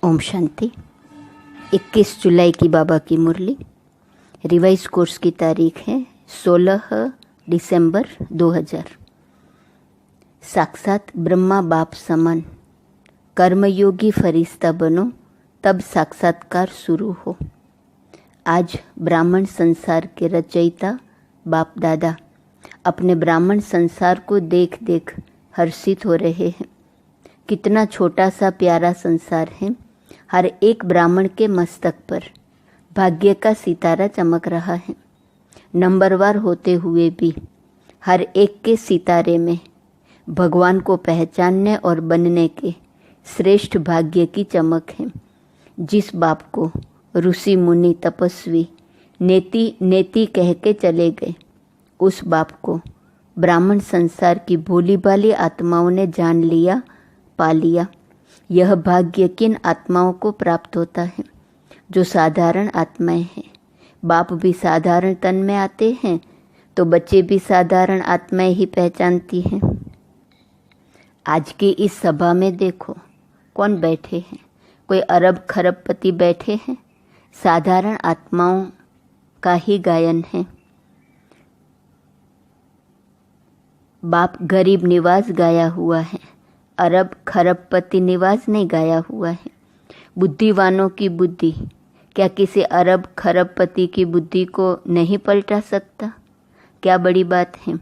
ओम शांति। 21 जुलाई की बाबा की मुरली। Revise course की तारीख है 16 दिसंबर 2000। साक्षात ब्रह्मा बाप समान कर्मयोगी फरिश्ता बनो, तब साक्षात्कार शुरू हो। आज ब्राह्मण संसार के रचयिता बाप दादा अपने ब्राह्मण संसार को देख देख हर्षित हो रहे हैं। कितना छोटा सा प्यारा संसार है। हर एक ब्राह्मण के मस्तक पर भाग्य का सितारा चमक रहा है। नंबरवार होते हुए भी हर एक के सितारे में भगवान को पहचानने और बनने के श्रेष्ठ भाग्य की चमक है। जिस बाप को ऋषि मुनि तपस्वी नेति नेति कह के चले गए, उस बाप को ब्राह्मण संसार की भोली भाली आत्माओं ने जान लिया, पा लिया। यह भाग्य किन आत्माओं को प्राप्त होता है? जो साधारण आत्माएं हैं। बाप भी साधारण तन में आते हैं तो बच्चे भी साधारण आत्माएं ही पहचानती हैं। आज की इस सभा में देखो कौन बैठे हैं। कोई अरब खरबपति बैठे हैं। साधारण आत्माओं का ही गायन है। बाप गरीब निवास गाया हुआ है, अरब खरबपति निवास नहीं गाया हुआ है। बुद्धिवानों की बुद्धि क्या किसी अरब खरबपति की बुद्धि को नहीं पलटा सकता? क्या बड़ी बात है।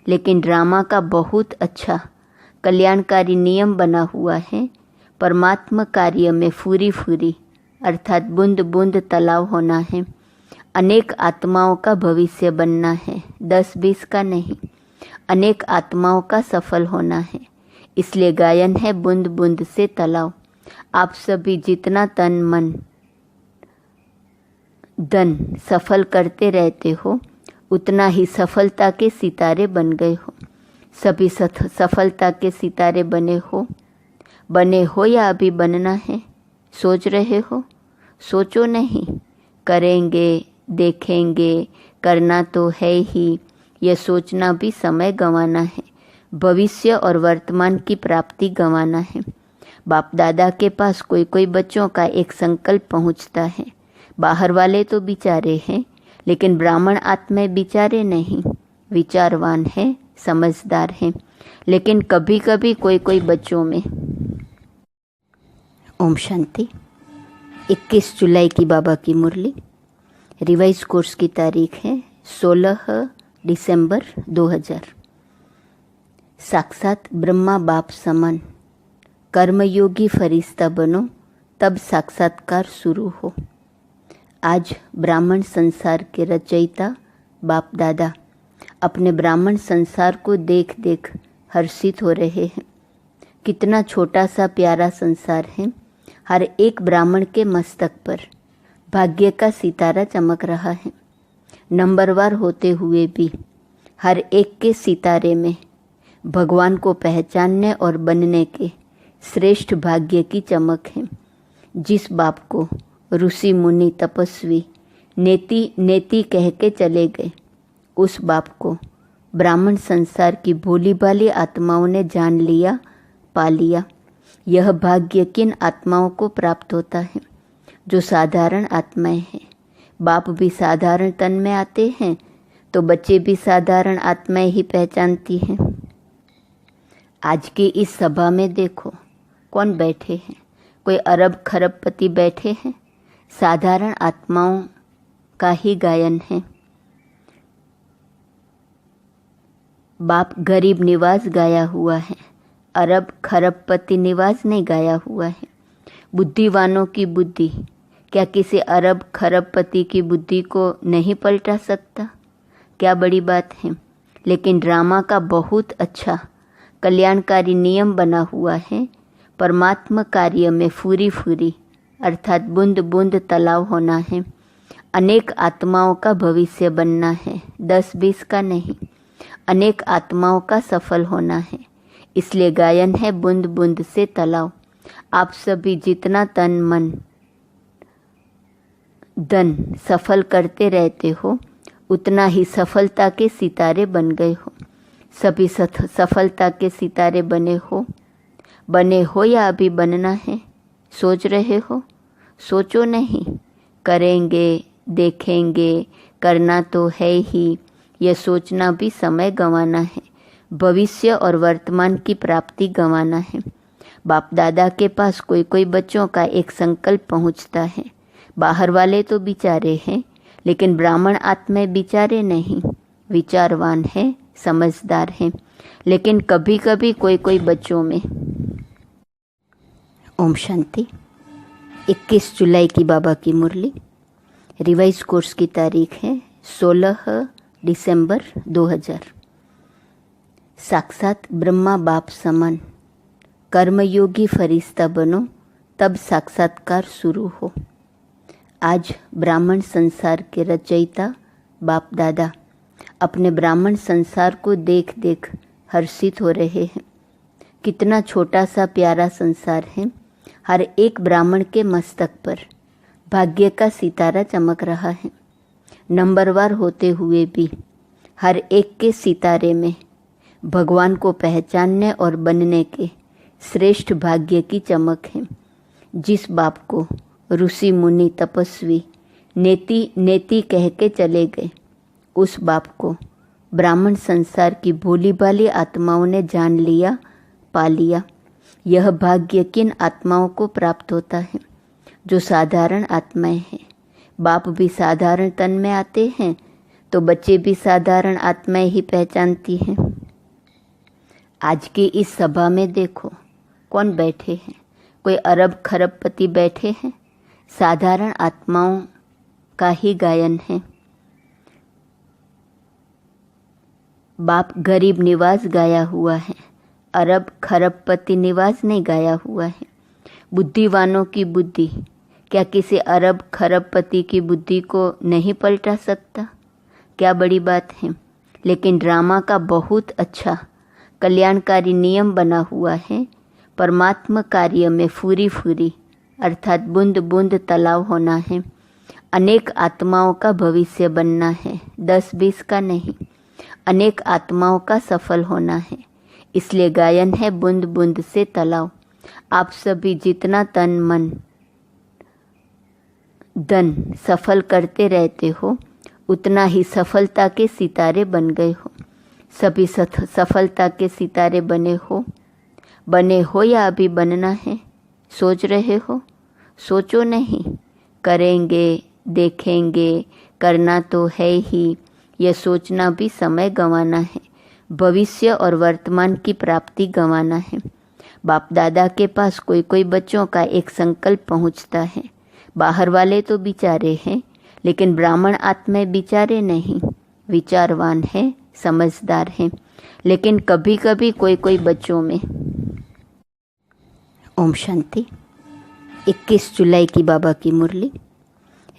लेकिन ड्रामा का बहुत अच्छा कल्याणकारी नियम बना हुआ है। परमात्मा कार्य में फूरी फूरी अर्थात बूंद बूंद तालाब होना है। अनेक आत्माओं का भविष्य बनना है, 10-20 का नहीं। अनेक आत्माओं का सफल होना है। इसलिए गायन है बूंद बूंद से तालाब। आप सभी जितना तन मन धन सफल करते रहते हो, उतना ही सफलता के सितारे बन गए हो। सभी सफलता के सितारे बने हो या अभी बनना है? सोच रहे हो? सोचो नहीं, करेंगे, देखेंगे, करना तो है ही। यह सोचना भी समय गंवाना है। भविष्य और वर्तमान की प्राप्ति गंवाना है। बाप दादा के पास कोई कोई बच्चों का एक संकल्प पहुंचता है। बाहर वाले तो बिचारे हैं, लेकिन ब्राह्मण आत्माएं बिचारे नहीं, विचारवान हैं, समझदार हैं। लेकिन कभी कभी कोई कोई बच्चों में। ओम शांति। 21 जुलाई की बाबा की मुरली। रिवाइज कोर्स की तारीख है 16 दिसंबर 2000। साक्षात ब्रह्मा बाप समान कर्मयोगी फरिश्ता बनो, तब साक्षात्कार शुरू हो। आज ब्राह्मण संसार के रचयिता बाप दादा अपने ब्राह्मण संसार को देख देख हर्षित हो रहे हैं। कितना छोटा सा प्यारा संसार है। हर एक ब्राह्मण के मस्तक पर भाग्य का सितारा चमक रहा है। नंबरवार होते हुए भी हर एक के सितारे में भगवान को पहचानने और बनने के श्रेष्ठ भाग्य की चमक है। जिस बाप को ऋषि मुनि तपस्वी नेति नेति कह के चले गए, उस बाप को ब्राह्मण संसार की भोली भाली आत्माओं ने जान लिया, पा लिया। यह भाग्य किन आत्माओं को प्राप्त होता है? जो साधारण आत्माएं हैं। बाप भी साधारण तन में आते हैं तो बच्चे भी साधारण आत्माएं ही पहचानती हैं। आज की इस सभा में देखो कौन बैठे हैं। कोई अरब खरबपति बैठे हैं। साधारण आत्माओं का ही गायन है। बाप गरीब निवास गाया हुआ है, अरब खरबपति निवास नहीं गाया हुआ है। बुद्धिवानों की बुद्धि क्या किसी अरब खरबपति की बुद्धि को नहीं पलटा सकता? क्या बड़ी बात है। लेकिन ड्रामा का बहुत अच्छा कल्याणकारी नियम बना हुआ है। परमात्मा कार्य में फूरी फूरी अर्थात बूंद बूंद तालाब होना है। अनेक आत्माओं का भविष्य बनना है, 10-20 का नहीं। अनेक आत्माओं का सफल होना है। इसलिए गायन है बूंद बूंद से तालाब। आप सभी जितना तन मन धन सफल करते रहते हो, उतना ही सफलता के सितारे बन गए हो। सभी सफलता के सितारे बने हो या अभी बनना है? सोच रहे हो? सोचो नहीं, करेंगे, देखेंगे, करना तो है ही। यह सोचना भी समय गंवाना है, भविष्य और वर्तमान की प्राप्ति गंवाना है। बाप दादा के पास कोई कोई बच्चों का एक संकल्प पहुंचता है। बाहर वाले तो बिचारे हैं, लेकिन ब्राह्मण आत्मा बिचारे नहीं, विचारवान है, समझदार हैं, लेकिन कभी कभी कोई कोई बच्चों में। ओम शांति। 21 जुलाई की बाबा की मुरली। रिवाइज कोर्स की तारीख है 16 दिसंबर 2000। साक्षात ब्रह्मा बाप समान कर्मयोगी फरिश्ता बनो, तब साक्षात्कार शुरू हो। आज ब्राह्मण संसार के रचयिता बाप दादा अपने ब्राह्मण संसार को देख देख हर्षित हो रहे हैं। कितना छोटा सा प्यारा संसार है। हर एक ब्राह्मण के मस्तक पर भाग्य का सितारा चमक रहा है। नंबरवार होते हुए भी हर एक के सितारे में भगवान को पहचानने और बनने के श्रेष्ठ भाग्य की चमक है। जिस बाप को ऋषि मुनि तपस्वी नेति नेति कह के चले गए, उस बाप को ब्राह्मण संसार की भोली भाली आत्माओं ने जान लिया, पा लिया। यह भाग्य किन आत्माओं को प्राप्त होता है? जो साधारण आत्माएं हैं। बाप भी साधारण तन में आते हैं तो बच्चे भी साधारण आत्माएं ही पहचानती हैं। आज की इस सभा में देखो कौन बैठे हैं। कोई अरब खरबपति बैठे हैं। साधारण आत्माओं का ही गायन है। बाप गरीब निवास गाया हुआ है, अरब खरबपति निवास नहीं गाया हुआ है। बुद्धिवानों की बुद्धि क्या किसी अरब खरबपति की बुद्धि को नहीं पलटा सकता? क्या बड़ी बात है। लेकिन ड्रामा का बहुत अच्छा कल्याणकारी नियम बना हुआ है। परमात्मा कार्य में फूरी फूरी अर्थात बूंद बूंद तालाब होना है। अनेक आत्माओं का भविष्य बनना है, 10-20 का नहीं। अनेक आत्माओं का सफल होना है। इसलिए गायन है बूंद बूंद से तालाब। आप सभी जितना तन मन धन सफल करते रहते हो, उतना ही सफलता के सितारे बन गए हो। सभी सफलता के सितारे बने हो या अभी बनना है? सोच रहे हो? सोचो नहीं, करेंगे, देखेंगे, करना तो है ही। यह सोचना भी समय गंवाना है, भविष्य और वर्तमान की प्राप्ति गंवाना है। बाप दादा के पास कोई कोई बच्चों का एक संकल्प पहुंचता है। बाहर वाले तो बिचारे हैं, लेकिन ब्राह्मण आत्मा बिचारे नहीं, विचारवान है, समझदार हैं, लेकिन कभी कभी कोई कोई बच्चों में। ओम शांति। 21 जुलाई की बाबा की मुरली।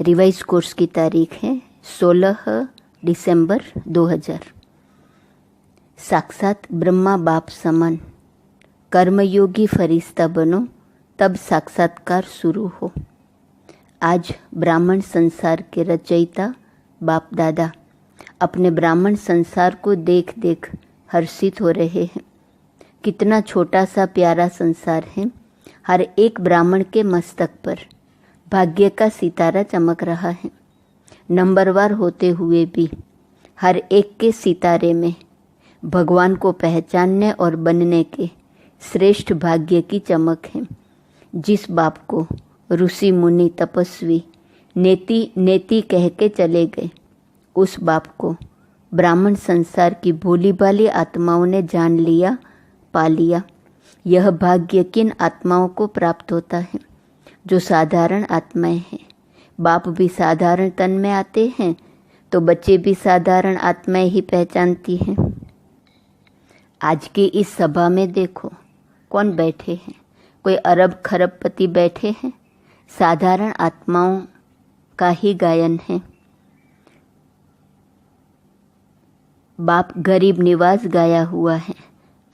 रिवाइज कोर्स की तारीख है 16 दिसंबर 2000। साक्षात ब्रह्मा बाप समान कर्मयोगी फरिश्ता बनो, तब साक्षात्कार शुरू हो। आज ब्राह्मण संसार के रचयिता बाप दादा अपने ब्राह्मण संसार को देख देख हर्षित हो रहे हैं। कितना छोटा सा प्यारा संसार है। हर एक ब्राह्मण के मस्तक पर भाग्य का सितारा चमक रहा है। नंबरवार होते हुए भी हर एक के सितारे में भगवान को पहचानने और बनने के श्रेष्ठ भाग्य की चमक है। जिस बाप को ऋषि मुनि तपस्वी नेति नेति कह के चले गए, उस बाप को ब्राह्मण संसार की भोली भाली आत्माओं ने जान लिया, पा लिया। यह भाग्य किन आत्माओं को प्राप्त होता है? जो साधारण आत्माएं हैं। बाप भी साधारण तन में आते हैं तो बच्चे भी साधारण आत्माएं ही पहचानती हैं। आज की इस सभा में देखो कौन बैठे हैं। कोई अरब खरबपति बैठे हैं। साधारण आत्माओं का ही गायन है। बाप गरीब निवास गाया हुआ है,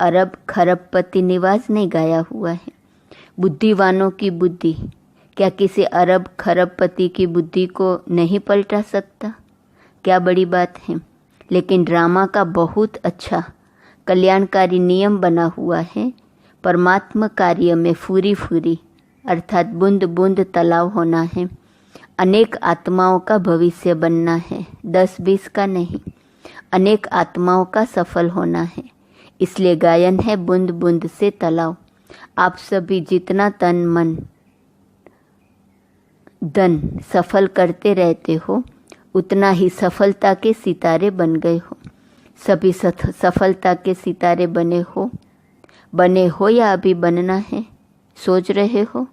अरब खरबपति निवास नहीं गाया हुआ है। बुद्धिवानों की बुद्धि क्या किसी अरब खरबपति की बुद्धि को नहीं पलटा सकता? क्या बड़ी बात है। लेकिन ड्रामा का बहुत अच्छा कल्याणकारी नियम बना हुआ है। परमात्मा कार्य में फूरी फूरी अर्थात बूंद बूंद तालाब होना है। अनेक आत्माओं का भविष्य बनना है, 10-20 का नहीं। अनेक आत्माओं का सफल होना है, इसलिए गायन है बूंद बूंद से तालाब। आप सभी जितना तन मन धन सफल करते रहते हो, उतना ही सफलता के सितारे बन गए हो। सभी सफलता के सितारे बने हो या अभी बनना है? सोच रहे हो?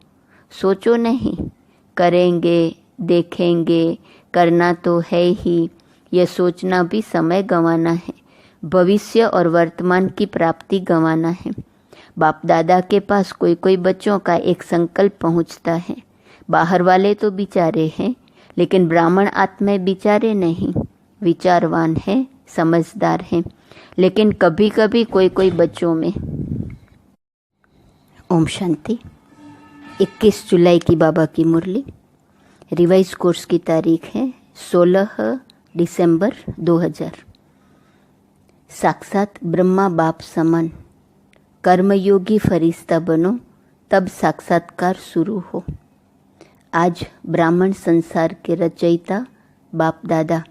सोचो नहीं, करेंगे, देखेंगे, करना तो है ही। यह सोचना भी समय गंवाना है, भविष्य और वर्तमान की प्राप्ति गंवाना है। बाप दादा के पास कोई कोई बच्चों का एक संकल्प पहुंचता है। बाहर वाले तो बेचारे हैं, लेकिन ब्राह्मण आत्माएं बेचारे नहीं, विचारवान है, समझदार हैं। लेकिन कभी कभी कोई कोई बच्चों में। ओम शांति। 21 जुलाई की बाबा की मुरली। रिवाइज कोर्स की तारीख है 16 दिसंबर 2000। साक्षात ब्रह्मा बाप समान कर्मयोगी फरिश्ता बनो, तब साक्षात्कार शुरू हो। आज ब्राह्मण संसार के रचयिता बाप दादा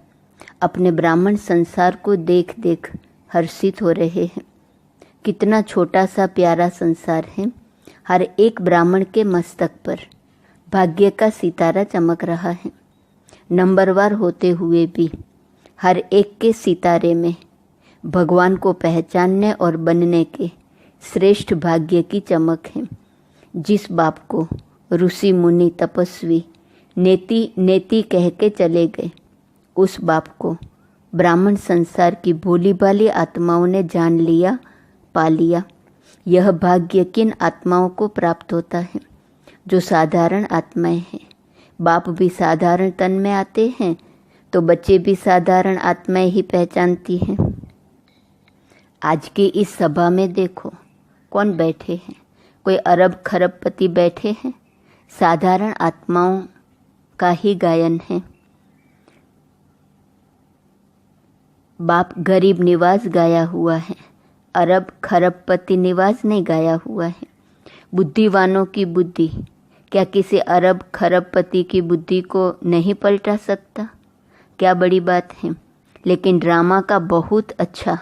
अपने ब्राह्मण संसार को देख देख हर्षित हो रहे हैं। कितना छोटा सा प्यारा संसार है। हर एक ब्राह्मण के मस्तक पर भाग्य का सितारा चमक रहा है। नंबरवार होते हुए भी हर एक के सितारे में भगवान को पहचानने और बनने के श्रेष्ठ भाग्य की चमक है। जिस बाप को ऋषि मुनि तपस्वी नेति नेति कह के चले गए, उस बाप को ब्राह्मण संसार की भोली भाली आत्माओं ने जान लिया, पा लिया। यह भाग्य किन आत्माओं को प्राप्त होता है? जो साधारण आत्माएं हैं। बाप भी साधारण तन में आते हैं तो बच्चे भी साधारण आत्माएं ही पहचानती हैं। आज की इस सभा में देखो कौन बैठे हैं। कोई अरब खरबपति बैठे हैं। साधारण आत्माओं का ही गायन है। बाप गरीब निवास गाया हुआ है, अरब खरबपति निवास नहीं गाया हुआ है। बुद्धिवानों की बुद्धि क्या किसी अरब खरबपति की बुद्धि को नहीं पलटा सकता? क्या बड़ी बात है। लेकिन ड्रामा का बहुत अच्छा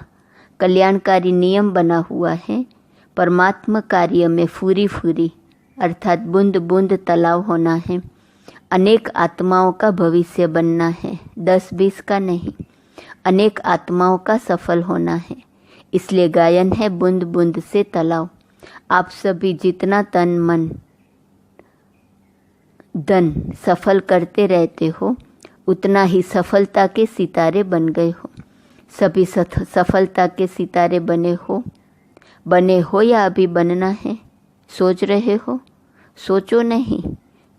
कल्याणकारी नियम बना हुआ है। परमात्मा कार्य में फूरी फूरी अर्थात बूंद बूंद तालाब होना है। अनेक आत्माओं का भविष्य बनना है, 10-20 का नहीं। अनेक आत्माओं का सफल होना है, इसलिए गायन है बूंद बूंद से तालाब। आप सभी जितना तन मन धन सफल करते रहते हो, उतना ही सफलता के सितारे बन गए हो। सभी सफलता के सितारे बने हो या अभी बनना है? सोच रहे हो? सोचो नहीं,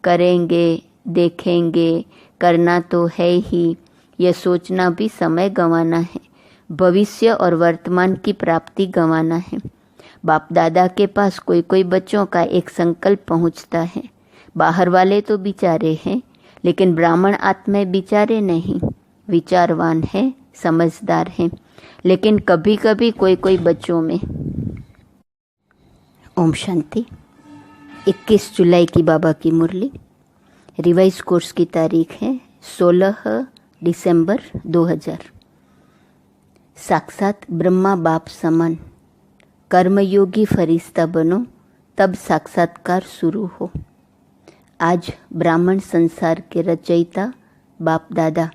करेंगे, देखेंगे, करना तो है ही। यह सोचना भी समय गंवाना है, भविष्य और वर्तमान की प्राप्ति गंवाना है। बाप दादा के पास कोई कोई बच्चों का एक संकल्प पहुंचता है। बाहर वाले तो बेचारे हैं, लेकिन ब्राह्मण आत्माएं बेचारे नहीं, विचारवान है, समझदार हैं। लेकिन कभी कभी कोई कोई बच्चों में। ओम शांति। 21 जुलाई की बाबा की मुरली। रिवाइज कोर्स की तारीख है 16 दिसंबर 2000। साक्षात ब्रह्मा बाप समान कर्मयोगी फरिश्ता बनो, तब साक्षात्कार शुरू हो। आज ब्राह्मण संसार के रचयिता बाप दादा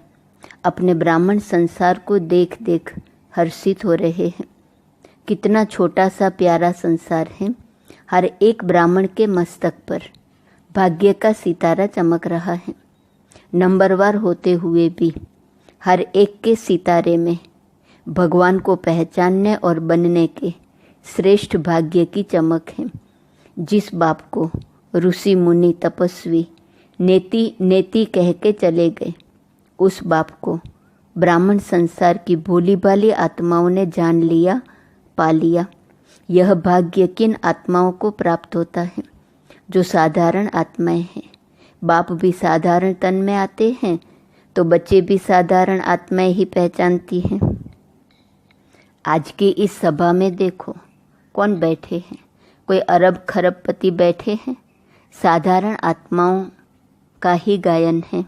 अपने ब्राह्मण संसार को देख देख हर्षित हो रहे हैं। कितना छोटा सा प्यारा संसार है। हर एक ब्राह्मण के मस्तक पर भाग्य का सितारा चमक रहा है। नंबरवार होते हुए भी हर एक के सितारे में भगवान को पहचानने और बनने के श्रेष्ठ भाग्य की चमक है। जिस बाप को ऋषि मुनि तपस्वी नेति नेति कह के चले गए, उस बाप को ब्राह्मण संसार की भोली भाली आत्माओं ने जान लिया, पा लिया। यह भाग्य किन आत्माओं को प्राप्त होता है? जो साधारण आत्माएं हैं। बाप भी साधारण तन में आते हैं तो बच्चे भी साधारण आत्माएं ही पहचानती हैं। आज की इस सभा में देखो कौन बैठे हैं। कोई अरब खरबपति बैठे हैं। साधारण आत्माओं का ही गायन है।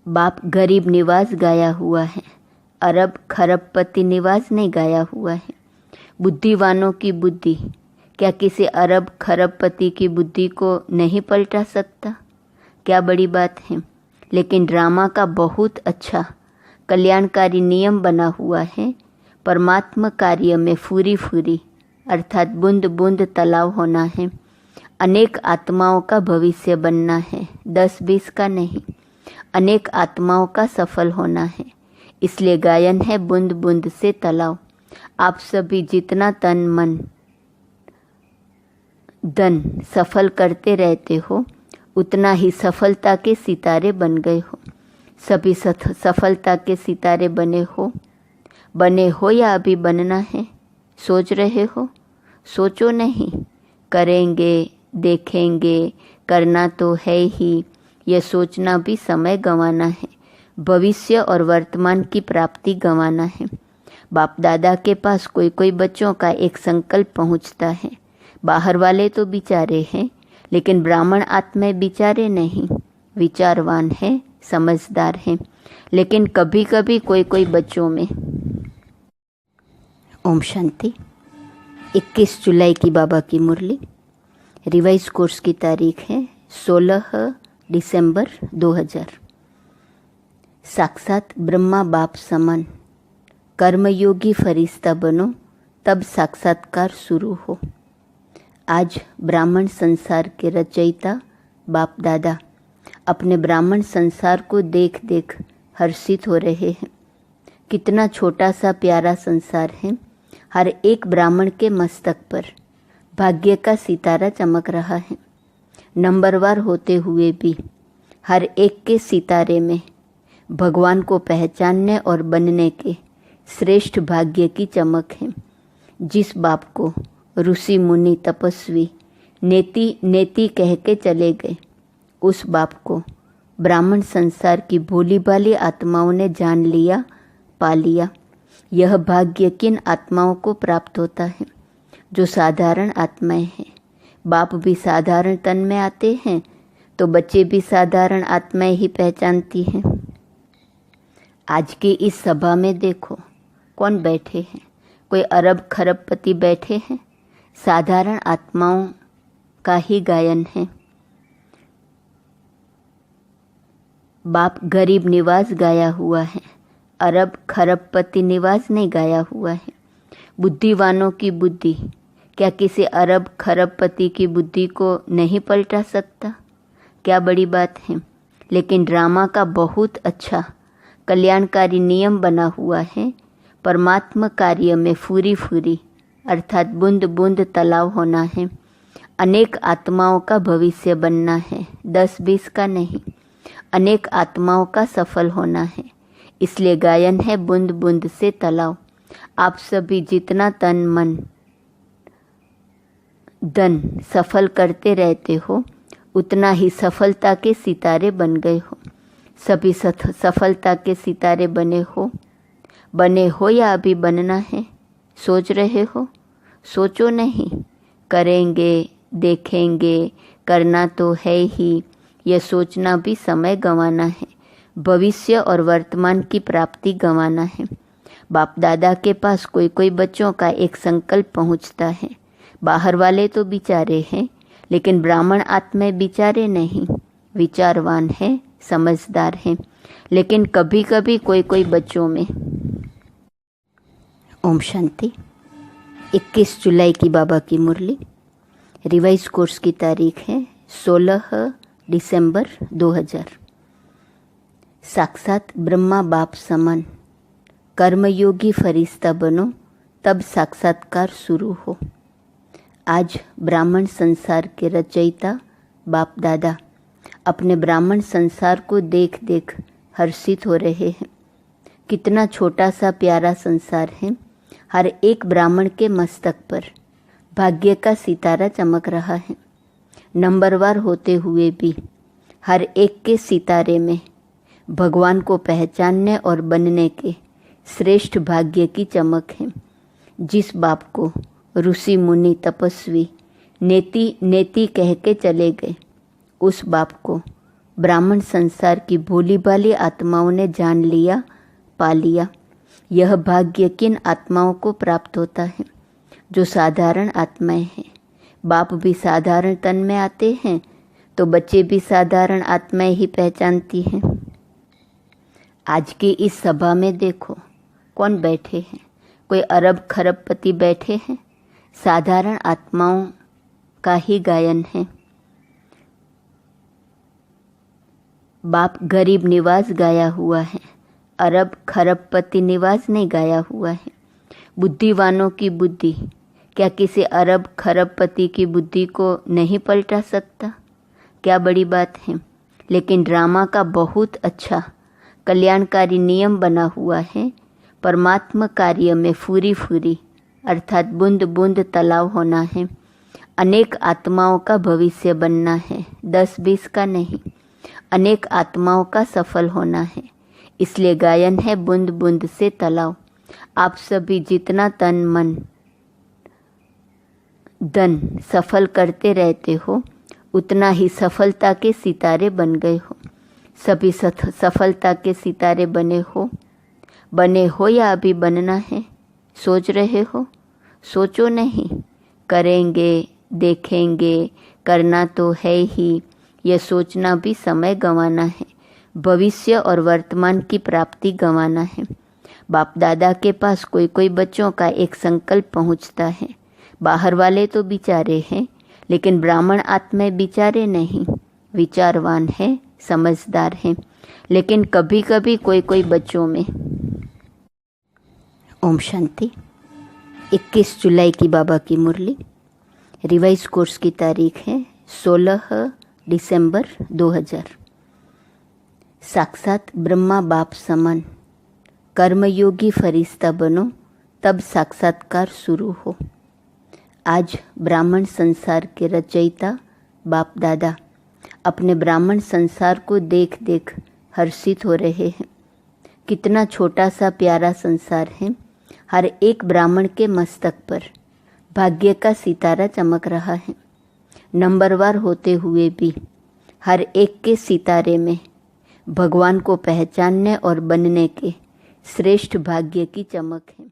बाप गरीब निवास गाया हुआ है, अरब खरबपति निवास नहीं गाया हुआ है। बुद्धिवानों की बुद्धि क्या किसी अरब खरबपति की बुद्धि को नहीं पलटा सकता? क्या बड़ी बात है। लेकिन ड्रामा का बहुत अच्छा कल्याणकारी नियम बना हुआ है। परमात्मा कार्य में फूरी फूरी अर्थात बूंद बूंद तालाब होना है। अनेक आत्माओं का भविष्य बनना है, 10-20 का नहीं। अनेक आत्माओं का सफल होना है, इसलिए गायन है बूंद बूंद से तालाब। आप सभी जितना तन मन धन सफल करते रहते हो, उतना ही सफलता के सितारे बन गए हो। सभी सफलता के सितारे बने हो या अभी बनना है? सोच रहे हो? सोचो नहीं, करेंगे, देखेंगे, करना तो है ही। यह सोचना भी समय गंवाना है, भविष्य और वर्तमान की प्राप्ति गंवाना है। बाप दादा के पास कोई कोई बच्चों का एक संकल्प पहुंचता है। बाहर वाले तो बिचारे हैं, लेकिन ब्राह्मण आत्माएं बिचारे नहीं, विचारवान है, समझदार हैं। लेकिन कभी कभी कोई कोई बच्चों में। ओम शांति। 21 जुलाई की बाबा की मुरली। रिवाइज कोर्स की तारीख है 16 दिसंबर 2000। साक्षात ब्रह्मा बाप समान कर्मयोगी फरिश्ता बनो, तब साक्षात्कार शुरू हो। आज ब्राह्मण संसार के रचयिता बाप दादा अपने ब्राह्मण संसार को देख देख हर्षित हो रहे हैं। कितना छोटा सा प्यारा संसार है। हर एक ब्राह्मण के मस्तक पर भाग्य का सितारा चमक रहा है। नंबरवार होते हुए भी हर एक के सितारे में भगवान को पहचानने और बनने के श्रेष्ठ भाग्य की चमक है। जिस बाप को ऋषि मुनि तपस्वी नेति नेति कह के चले गए, उस बाप को ब्राह्मण संसार की भोली भाली आत्माओं ने जान लिया, पा लिया। यह भाग्य किन आत्माओं को प्राप्त होता है? जो साधारण आत्माएं हैं। बाप भी साधारण तन में आते हैं तो बच्चे भी साधारण आत्माएं ही पहचानती हैं। आज की इस सभा में देखो कौन बैठे हैं। कोई अरब खरबपति बैठे हैं। साधारण आत्माओं का ही गायन है। बाप गरीब निवास गाया हुआ है, अरब खरबपति निवास नहीं गाया हुआ है। बुद्धिवानों की बुद्धि क्या किसी अरब खरबपति की बुद्धि को नहीं पलटा सकता? क्या बड़ी बात है। लेकिन ड्रामा का बहुत अच्छा कल्याणकारी नियम बना हुआ है। परमात्मा कार्य में फूरी फूरी अर्थात बूंद बूंद तालाब होना है। अनेक आत्माओं का भविष्य बनना है, 10-20 का नहीं। अनेक आत्माओं का सफल होना है, इसलिए गायन है बूंद बूंद से तालाब। आप सभी जितना तन मन धन सफल करते रहते हो, उतना ही सफलता के सितारे बन गए हो। सभी सफलता के सितारे बने हो या अभी बनना है? सोच रहे हो? सोचो नहीं, करेंगे, देखेंगे, करना तो है ही। यह सोचना भी समय गंवाना है, भविष्य और वर्तमान की प्राप्ति गंवाना है। बाप दादा के पास कोई कोई बच्चों का एक संकल्प पहुंचता है। बाहर वाले तो बिचारे हैं, लेकिन ब्राह्मण आत्माएं बिचारे नहीं, विचारवान है, समझदार हैं। लेकिन कभी कभी कोई कोई बच्चों में। ओम शांति। 21 जुलाई की बाबा की मुरली। रिवाइज कोर्स की तारीख है 16 दिसंबर 2000। साक्षात ब्रह्मा बाप समान कर्मयोगी फरिश्ता बनो, तब साक्षात्कार शुरू हो। आज ब्राह्मण संसार के रचयिता बाप दादा अपने ब्राह्मण संसार को देख देख हर्षित हो रहे हैं। कितना छोटा सा प्यारा संसार है। हर एक ब्राह्मण के मस्तक पर भाग्य का सितारा चमक रहा है। नंबरवार होते हुए भी हर एक के सितारे में भगवान को पहचानने और बनने के श्रेष्ठ भाग्य की चमक है। जिस बाप को ऋषि मुनि तपस्वी नेति नेति कह के चले गए। उस बाप को ब्राह्मण संसार की भोली भाली आत्माओं ने जान लिया, पा लिया। यह भाग्य किन आत्माओं को प्राप्त होता है? जो साधारण आत्माएं हैं। बाप भी साधारण तन में आते हैं तो बच्चे भी साधारण आत्माएं ही पहचानती हैं। आज की इस सभा में देखो कौन बैठे हैं? कोई अरब खरबपति बैठे हैं? साधारण आत्माओं का ही गायन है। बाप गरीब निवास गाया हुआ है, अरब खरबपति निवास नहीं गाया हुआ है। बुद्धिवानों की बुद्धि क्या किसी अरब खरबपति की बुद्धि को नहीं पलटा सकता? क्या बड़ी बात है। लेकिन ड्रामा का बहुत अच्छा कल्याणकारी नियम बना हुआ है। परमात्मा कार्य में फूरी फूरी अर्थात बूंद बूंद तालाब होना है। अनेक आत्माओं का भविष्य बनना है, 10-20 का नहीं। अनेक आत्माओं का सफल होना है। इसलिए गायन है बूंद बूंद से तालाब। आप सभी जितना तन मन धन सफल करते रहते हो उतना ही सफलता के सितारे बन गए हो। सभी सफलता के सितारे बने हो या अभी बनना है? सोच रहे हो? सोचो नहीं, करेंगे, देखेंगे, करना तो है ही। यह सोचना भी समय गंवाना है, भविष्य और वर्तमान की प्राप्ति गंवाना है। बाप दादा के पास कोई कोई बच्चों का एक संकल्प पहुंचता है। बाहर वाले तो बिचारे हैं, लेकिन ब्राह्मण आत्माएं बिचारे नहीं, विचारवान है, समझदार हैं। लेकिन कभी कभी कोई कोई बच्चों में। ओम शांति। 21 जुलाई की बाबा की मुरली। रिवाइज कोर्स की तारीख है 16 दिसंबर 2000। साक्षात ब्रह्मा बाप समान कर्मयोगी फरिश्ता बनो, तब साक्षात्कार शुरू हो। आज ब्राह्मण संसार के रचयिता बाप दादा अपने ब्राह्मण संसार को देख देख हर्षित हो रहे हैं। कितना छोटा सा प्यारा संसार है। हर एक ब्राह्मण के मस्तक पर भाग्य का सितारा चमक रहा है। नंबरवार होते हुए भी हर एक के सितारे में भगवान को पहचानने और बनने के श्रेष्ठ भाग्य की चमक है।